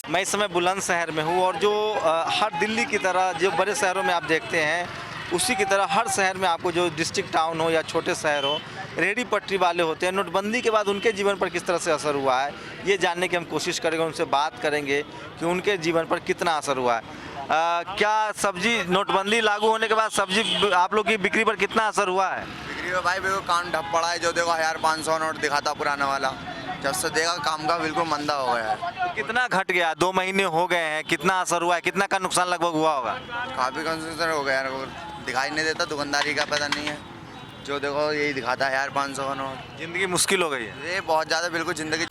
मैं इस समय बुलंदशहर में हूँ और जो हर दिल्ली की तरह जो बड़े शहरों में आप देखते हैं उसी की तरह हर शहर में आपको जो डिस्ट्रिक्ट टाउन हो या छोटे शहर हो रेहड़ी पटरी वाले होते हैं। नोटबंदी के बाद उनके जीवन पर किस तरह से असर हुआ है ये जानने की हम कोशिश करेंगे, उनसे बात करेंगे कि उनके जीवन पर कितना असर हुआ है। क्या सब्जी नोटबंदी लागू होने के बाद सब्जी आप लोग की बिक्री पर कितना असर हुआ है? बिक्री में भाई बिल्कुल कान ढप पड़ा है। जो देखो 1500 नोट दिखाता पुराना वाला, जब से देखा काम का बिल्कुल मंदा हो गया है। तो कितना घट गया? 2 महीने हो गए हैं, कितना असर हुआ है, कितना का नुकसान लगभग हुआ होगा? काफ़ी कंसेशन हो गया है, दिखाई नहीं देता, दुकानदारी का पता नहीं है। जो देखो यही दिखाता है 1500 का नोट। ज़िंदगी मुश्किल हो गई है ये बहुत ज़्यादा बिल्कुल ज़िंदगी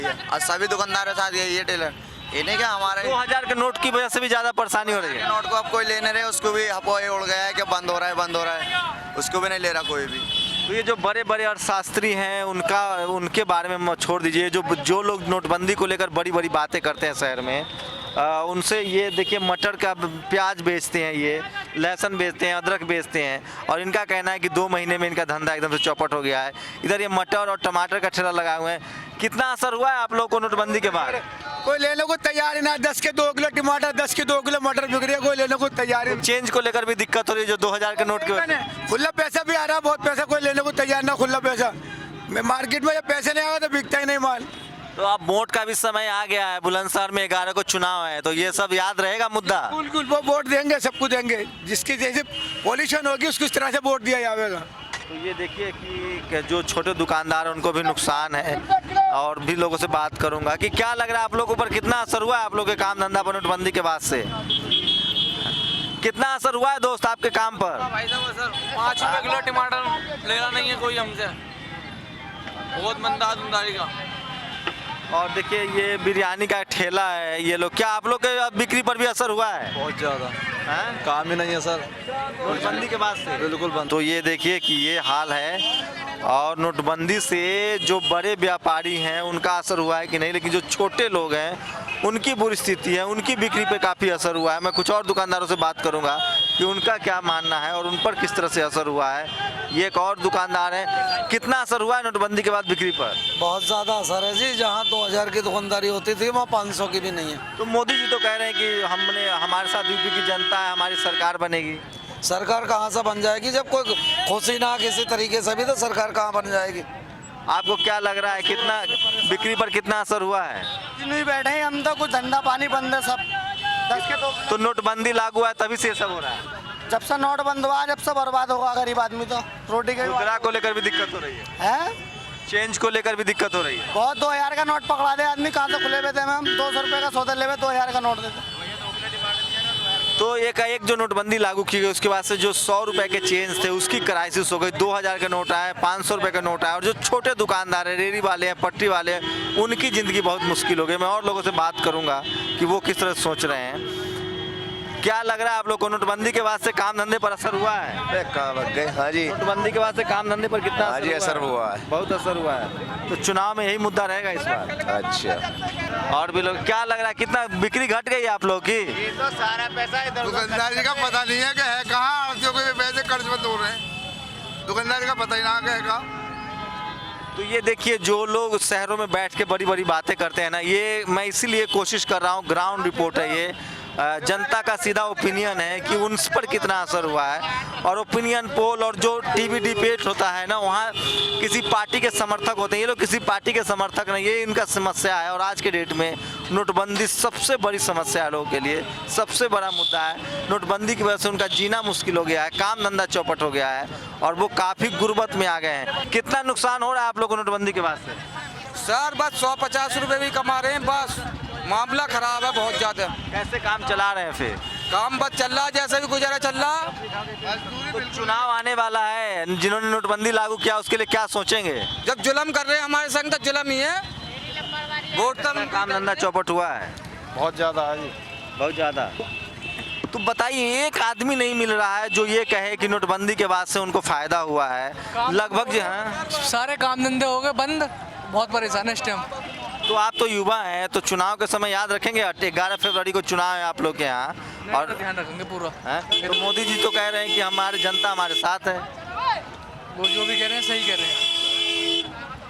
है। और सभी दुकानदारों के साथ यही है टेलर, ये नहीं क्या हमारे 2000 के नोट की वजह से भी ज़्यादा परेशानी हो रही है। नोट को अब कोई लेने रहे उसको भी हपो ये उड़ गया है कि बंद हो रहा है, उसको भी नहीं ले रहा कोई भी। तो ये जो बड़े बड़े अर्थशास्त्री हैं उनके बारे में छोड़ दीजिए, जो लोग नोटबंदी को लेकर बड़ी बड़ी बातें करते हैं शहर में, उनसे ये देखिए मटर का प्याज बेचते हैं, ये लहसुन बेचते हैं, अदरक बेचते हैं और इनका कहना है कि 2 महीने में इनका धंधा एकदम से चौपट हो गया है। इधर ये मटर और टमाटर का ठेला लगाए हुए हैं। कितना असर हुआ है आप लोग को नोटबंदी के बाद? कोई लेने को तैयार ही ना। 10 के 2 किलो टमाटर, 10 के 2 किलो मटर बिक रही है, कोई लेने को तैयार ही। चेंज को लेकर भी दिक्कत हो रही है जो 2000 के नोट के खुला पैसा भी आ रहा है, बहुत पैसा, कोई लेने को तैयार ना। खुला पैसा मार्केट में जब पैसे नहीं आएगा तो बिकता ही नहीं माल। तो अब वोट का भी समय आ गया है, बुलंदशहर में 11 को चुनाव है, तो ये सब याद रहेगा मुद्दा? बिल्कुल वो वोट देंगे, सबको देंगे, जिसकी जैसे पॉल्यूशन होगी उसको इस तरह से वोट दिया जाएगा। तो ये देखिए कि जो छोटे दुकानदार हैं उनको भी नुकसान है और भी लोगों से बात करूंगा कि क्या लग रहा है आप लोगों पर कितना असर हुआ है आप लोगों के काम धंधा पर नोटबंदी के बाद से? कितना असर हुआ है दोस्त आपके काम पर? भाई साहब सर 5 रुपए किलो टमाटर लेना नहीं है कोई हमसे, बहुत मंदा दुकानदारी का। और देखिए ये बिरयानी का ठेला है ये लोग, क्या आप लोग के बिक्री पर भी असर हुआ है? बहुत ज़्यादा हैं? काम ही नहीं है सर, नोटबंदी के बाद से बिल्कुल बंद। तो ये देखिए कि ये हाल है और नोटबंदी से जो बड़े व्यापारी हैं उनका असर हुआ है कि नहीं, लेकिन जो छोटे लोग हैं उनकी बुरी स्थिति है, उनकी बिक्री पे काफ़ी असर हुआ है। मैं कुछ और दुकानदारों से बात करूंगा कि उनका क्या मानना है और उन पर किस तरह से असर हुआ है। ये एक और दुकानदार है, कितना असर हुआ है नोटबंदी के बाद बिक्री पर? बहुत ज़्यादा असर है जी। जहाँ 2000 की दुकानदारी होती थी वहाँ 500 की भी नहीं है। तो मोदी जी तो कह रहे हैं कि हमारे साथ यूपी की जनता है, हमारी सरकार बनेगी। सरकार कहाँ से बन जाएगी जब कोई खुशी ना किसी तरीके से भी, तो सरकार कहाँ बन जाएगी? आपको क्या लग रहा है कितना बिक्री पर कितना असर हुआ है? नहीं बैठे हैं हम तो, कुछ धंधा पानी बंद है सब। 10 के 2 तो नोटबंदी लागू है तभी से ये सब हो रहा है। जब से नोट बंद हुआ जब से बर्बाद होगा गरीब आदमी तो। रोटी के मुद्रा को लेकर भी दिक्कत हो रही है, चेंज को लेकर भी दिक्कत हो रही है। बहुत 2000 का नोट पकड़ा दे आदमी, कहाँ से खुले बेते में हम 200 रुपये का सौदा ले 2000 का नोट देते। तो एक जो नोटबंदी लागू की गई उसके बाद से जो 100 रुपए के चेंज थे उसकी क्राइसिस हो गई, 2000 के नोट आए, 500 रुपए का नोट आए और जो छोटे दुकानदार हैं, रेहड़ी वाले हैं, पटरी वाले हैं, उनकी ज़िंदगी बहुत मुश्किल हो गई। मैं और लोगों से बात करूंगा कि वो किस तरह सोच रहे हैं। क्या लग रहा है आप लोग को नोटबंदी के बाद से काम धंधे पर असर हुआ है? हाँ जी, नोटबंदी के बाद से काम धंधे पर कितना हाँ जी असर हुआ है, बहुत असर हुआ है। तो चुनाव में यही मुद्दा रहेगा इस बार। अच्छा और भी लोग क्या लग रहा है कितना बिक्री घट गई है आप लोग की? तो सारा पैसा इधर दुकानदारी का पता नहीं है कि है कहाँ, आड़तियों के पैसे कर्ज में तोड़ रहे हैं, दुकानदारी का पता ही ना है का। तो ये देखिए जो लोग शहरों में बैठ के बड़ी बड़ी बातें करते हैं ना, ये मैं इसीलिए कोशिश कर रहा हूँ, ग्राउंड रिपोर्ट है ये, जनता का सीधा ओपिनियन है कि उन पर कितना असर हुआ है। और ओपिनियन पोल और जो टीवी डिबेट होता है ना, वहाँ किसी पार्टी के समर्थक होते हैं, ये लोग किसी पार्टी के समर्थक नहीं, ये इनका समस्या है। और आज के डेट में नोटबंदी सबसे बड़ी समस्या है लोगों के लिए, सबसे बड़ा मुद्दा है। नोटबंदी की वजह से उनका जीना मुश्किल हो गया है, काम धंधा चौपट हो गया है और वो काफ़ी गुर्बत में आ गए हैं। कितना नुकसान हो रहा है आप लोग को नोटबंदी के बाद से? सर बस 150 रुपए भी कमा रहे हैं, बस मामला खराब है बहुत ज़्यादा। कैसे काम चला रहे हैं फिर? काम बस चल रहा है, जैसे भी गुजारा चल रहा। तो चुनाव आने वाला है, जिन्होंने नोटबंदी लागू किया उसके लिए क्या सोचेंगे? जब जुल्म कर रहे हैं हमारे संग तो जुल्म ही है। वोट तक काम धंधा चौपट हुआ है बहुत ज़्यादा है जी, बहुत ज़्यादा। तो बताइए एक आदमी नहीं मिल रहा है जो ये कहे कि नोटबंदी के बाद से उनको फायदा हुआ है। लगभग जो है सारे काम धंधे हो गए बंद, बहुत परेशान है इस टाइम। तो आप तो युवा हैं, तो चुनाव के समय याद रखेंगे 11 फरवरी को चुनाव है आप लोग के यहाँ और ध्यान रखेंगे पूरा। हैं? तो मोदी जी तो कह रहे हैं कि हमारी जनता हमारे साथ है। वो जो भी कह रहे हैं सही कह रहे हैं।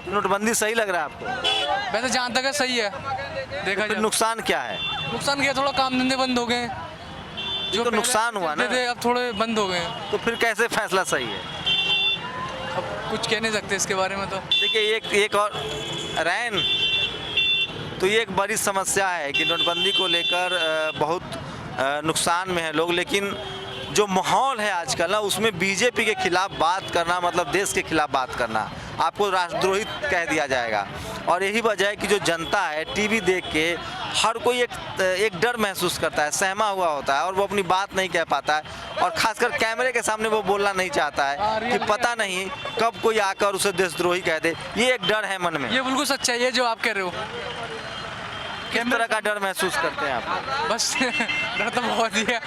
नोटबंदी सही लग रहा है आपको? वैसे जहाँ तक है सही है देखा फिर जाए। नुकसान क्या है? नुकसान क्या, थोड़ा काम धंधे बंद हो गए हैं। तो पहले नुकसान हुआ ना। चलते थे, अब थोड़े बंद हो गए हैं। तो फिर कैसे फैसला सही है? अब कुछ कह नहीं सकते इसके बारे में तो। देखिए एक और रैन, तो ये एक बड़ी समस्या है कि नोटबंदी को लेकर बहुत नुकसान में है लोग, लेकिन जो माहौल है आजकल ना, उसमें बीजेपी के खिलाफ बात करना मतलब देश के खिलाफ बात करना, आपको राष्ट्रद्रोही कह दिया जाएगा। और यही वजह है कि जो जनता है टीवी देख के हर कोई एक डर महसूस करता है, सहमा हुआ होता है और वो अपनी बात नहीं कह पाता है, और खासकर कैमरे के सामने वो बोलना नहीं चाहता है कि पता नहीं कब कोई आकर उसे देशद्रोही कह दे। ये एक डर है मन में। ये बिल्कुल सच्चाई है जो आप कह रहे हो। किस तरह का डर महसूस करते हैं आप? बस डर तो बहुत ही है।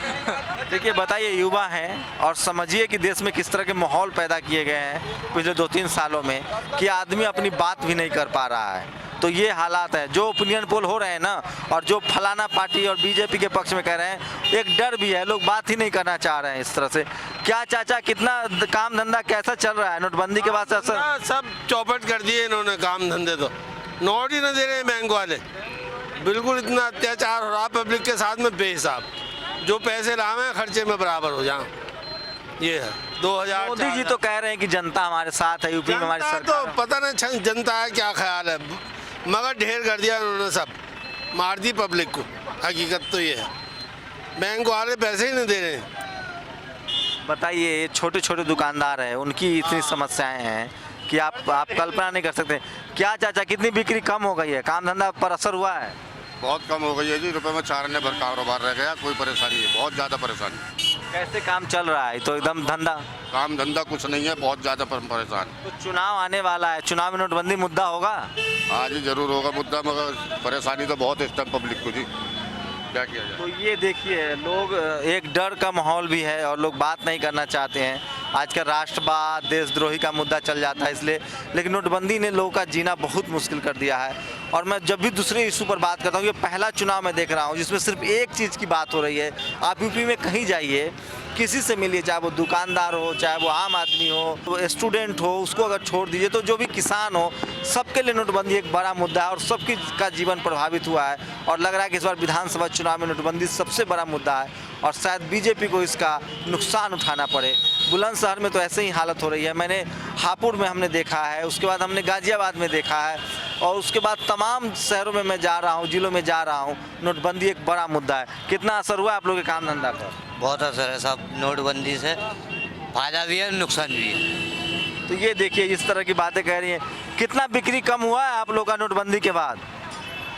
देखिए बताइए, युवा हैं और समझिए कि देश में किस तरह के माहौल पैदा किए गए हैं पिछले 2-3 सालों में कि आदमी अपनी बात भी नहीं कर पा रहा है। तो ये हालात है, जो ओपिनियन पोल हो रहे हैं ना, और जो फलाना पार्टी और बीजेपी के पक्ष में कह रहे हैं, एक डर भी है, लोग बात ही नहीं करना चाह रहे हैं इस तरह से। क्या चाचा, कितना काम धंधा कैसा चल रहा है नोटबंदी के बाद से? असर सब चौपट कर दिए इन्होंने, काम धंधे तो नोट ही न दे रहे हैं बैंक वाले। बिल्कुल इतना अत्याचार हो रहा पब्लिक के साथ में बेहिसाब। जो पैसे लावे हैं खर्चे में बराबर हो जाए, ये है। 2000 मोदी जी तो कह रहे हैं कि जनता हमारे साथ है, यूपी में हमारी जनता सरकार तो पता नहीं जनता है क्या ख्याल है, मगर ढेर कर दिया उन्होंने, सब मार दी पब्लिक को। हकीकत तो ये है, बैंक वाले पैसे ही नहीं दे रहे हैं। बताइए, ये छोटे छोटे दुकानदार हैं, उनकी इतनी समस्याएं हैं कि आप कल्पना नहीं कर सकते। क्या चाचा, कितनी बिक्री कम हो गई है? काम धंधा पर असर हुआ है? बहुत कम हो गई है जी, रुपए में 4 आने भर कारोबार रह गया, कोई परेशानी है, बहुत ज़्यादा परेशानी। कैसे काम चल रहा है? तो एकदम धंधा काम धंधा कुछ नहीं है, बहुत ज़्यादा परेशान। तो चुनाव आने वाला है, चुनाव में नोटबंदी मुद्दा होगा? हाँ जी जरूर होगा मुद्दा, मगर परेशानी तो बहुत है इस टाइम पब्लिक को जी, क्या किया जाए। तो ये देखिए, लोग एक डर का माहौल भी है और लोग बात नहीं करना चाहते हैं। आजकल राष्ट्रवाद, देशद्रोही का मुद्दा चल जाता है इसलिए, लेकिन नोटबंदी ने लोगों का जीना बहुत मुश्किल कर दिया है। और मैं जब भी दूसरे इशू पर बात करता हूँ, ये पहला चुनाव मैं देख रहा हूँ जिसमें सिर्फ एक चीज़ की बात हो रही है। आप यूपी में कहीं जाइए, किसी से मिलिए, चाहे वो दुकानदार हो, चाहे वो आम आदमी हो, वो स्टूडेंट हो, उसको अगर छोड़ दीजिए तो जो भी किसान हो, सबके लिए नोटबंदी एक बड़ा मुद्दा है और सबकी का जीवन प्रभावित हुआ है। और लग रहा है कि इस बार विधानसभा चुनाव में नोटबंदी सबसे बड़ा मुद्दा है और शायद बीजेपी को इसका नुकसान उठाना पड़े। बुलंदशहर में तो ऐसे ही हालत हो रही है, मैंने हापुड़ में हमने देखा है, उसके बाद हमने गाजियाबाद में देखा है, और उसके बाद तमाम शहरों में मैं जा रहा हूँ, जिलों में जा रहा हूँ। नोटबंदी एक बड़ा मुद्दा है। कितना असर हुआ आप लोगों के काम धंधा पर? बहुत असर है साहब, नोटबंदी से फायदा भी है नुकसान भी है। तो ये देखिए, इस तरह की बातें कह रही हैं। कितना बिक्री कम हुआ है आप लोग का नोटबंदी के बाद?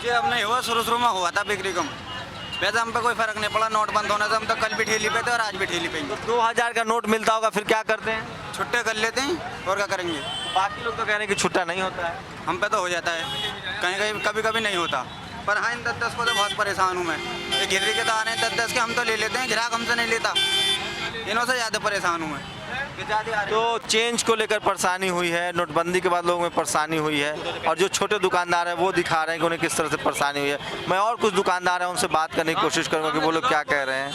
जी अब नहीं हुआ, शुरू में हुआ था बिक्री कम, वैसे हम पे कोई फर्क नहीं पड़ा। नोट बंद होने से हम तो कल भी ठेली पे थे और आज भी ठेली पे ही। 2000 का नोट मिलता होगा, फिर क्या करते हैं? छुट्टे कर लेते हैं और क्या करेंगे। बाकी लोग तो कह रहे हैं कि छुट्टा नहीं होता है। हम पे तो हो जाता है, कहीं कहीं कभी कभी नहीं होता। पर हाँ, इन 10-10 को तो बहुत परेशान हूँ मैं। ये गिरवी के तो आ रहे हैं 10-10 के, हम तो ले लेते हैं, ग्राहक हमसे नहीं लेता। इन्हों से ज़्यादा परेशान हूँ मैं। तो चेंज को लेकर परेशानी हुई है, नोटबंदी के बाद लोगों में परेशानी हुई है, और जो छोटे दुकानदार हैं वो दिखा रहे हैं कि उन्हें किस तरह से परेशानी हुई है। मैं और कुछ दुकानदार हैं, उनसे बात करने की कोशिश करूँगा कि वो लोग क्या कह रहे हैं।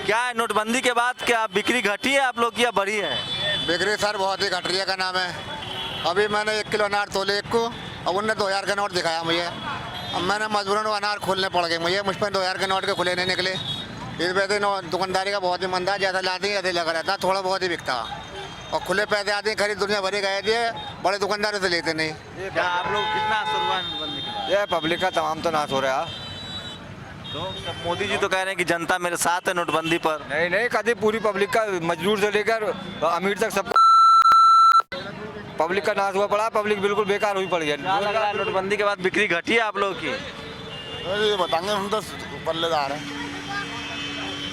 क्या है, नोटबंदी के बाद क्या बिक्री घटी है आप लोग की या बढ़ी है? बिक्री सर बहुत ही घट रही है, का नाम है। अभी मैंने 1 किलो अनार तोले एक को, अब उनने 2000 का नोट दिखाया मुझे। अब मैंने मजबूरन अनार खोलने पड़ गए मुझे, मुझ पर 2000 के नोट के खुले नहीं निकले। इस वजह से दुकानदारी का बहुत ही मंदा, जैसा लाते हैं ऐसे लगा रहता, थोड़ा बहुत ही बिकता, और खुले पैसे आते हैं खरीद दुनिया भरी गए थे, बड़े दुकानदारों से लेते नहीं। क्या आप लोग कितना असर हुआ नोटबंदी के बाद? ये पब्लिक का तमाम तो नाश हो रहा है। तो मोदी जी तो कह रहे हैं कि जनता मेरे साथ है नोटबंदी पर। नहीं कभी पूरी पब्लिक का, मजदूर से लेकर अमीर तक सब पब्लिक का नाश हुआ पड़ा, पब्लिक बिल्कुल बेकार हुई पड़ी है। क्या लग रहा है, नोटबंदी के बाद बिक्री घटी है आप लोगों की? ये बताएंगे, हम तो पल्लेदार हैं।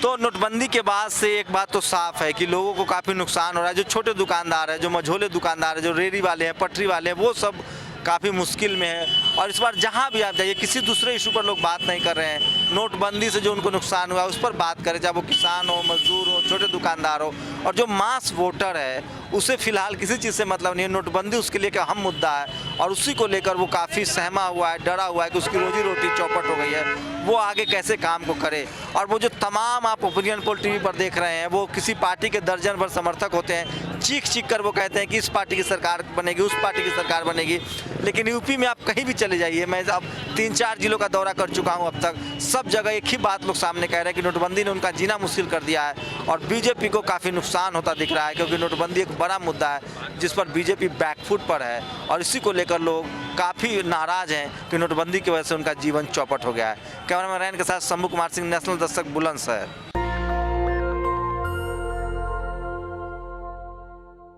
तो नोटबंदी के बाद से एक बात तो साफ है कि लोगों को काफ़ी नुकसान हो रहा है। जो छोटे दुकानदार है, जो मझोले दुकानदार है, जो रेहड़ी वाले हैं, पटरी वाले हैं, वो सब काफ़ी मुश्किल में है। और इस बार जहाँ भी आप जाइए, किसी दूसरे इशू पर लोग बात नहीं कर रहे हैं। नोटबंदी से जो उनको नुकसान हुआ उस पर बात करें, चाहे वो किसान हो, मजदूर हो, छोटे दुकानदार हो। और जो मास वोटर है उसे फिलहाल किसी चीज़ से मतलब नहीं है। नोटबंदी उसके लिए एक अहम मुद्दा है और उसी को लेकर वो काफ़ी सहमा हुआ है, डरा हुआ है कि उसकी रोजी रोटी चौपट हो गई है, वो आगे कैसे काम को करे। और वो जो तमाम आप ओपिनियन पोल टीवी पर देख रहे हैं, वो किसी पार्टी के दर्जन भर समर्थक होते हैं, चीख चीख कर वो कहते हैं कि इस पार्टी की सरकार बनेगी, उस पार्टी की सरकार बनेगी। लेकिन यूपी में आप कहीं भी चले जाइए, मैं अब 3-4 जिलों का दौरा कर चुका हूं, अब तक सब जगह एक ही बात लोग सामने कह रहे हैं कि नोटबंदी ने उनका जीना मुश्किल कर दिया है और बीजेपी को काफ़ी नुकसान होता दिख रहा है, क्योंकि नोटबंदी एक बड़ा मुद्दा है जिस पर बीजेपी बैकफुट पर है और इसी को लेकर लोग काफ़ी नाराज़ हैं कि नोटबंदी की वजह से उनका जीवन चौपट हो गया है। कैमरामैन के साथ शंभू कुमार सिंह, नेशनल दस्तक, बुलंदशहर।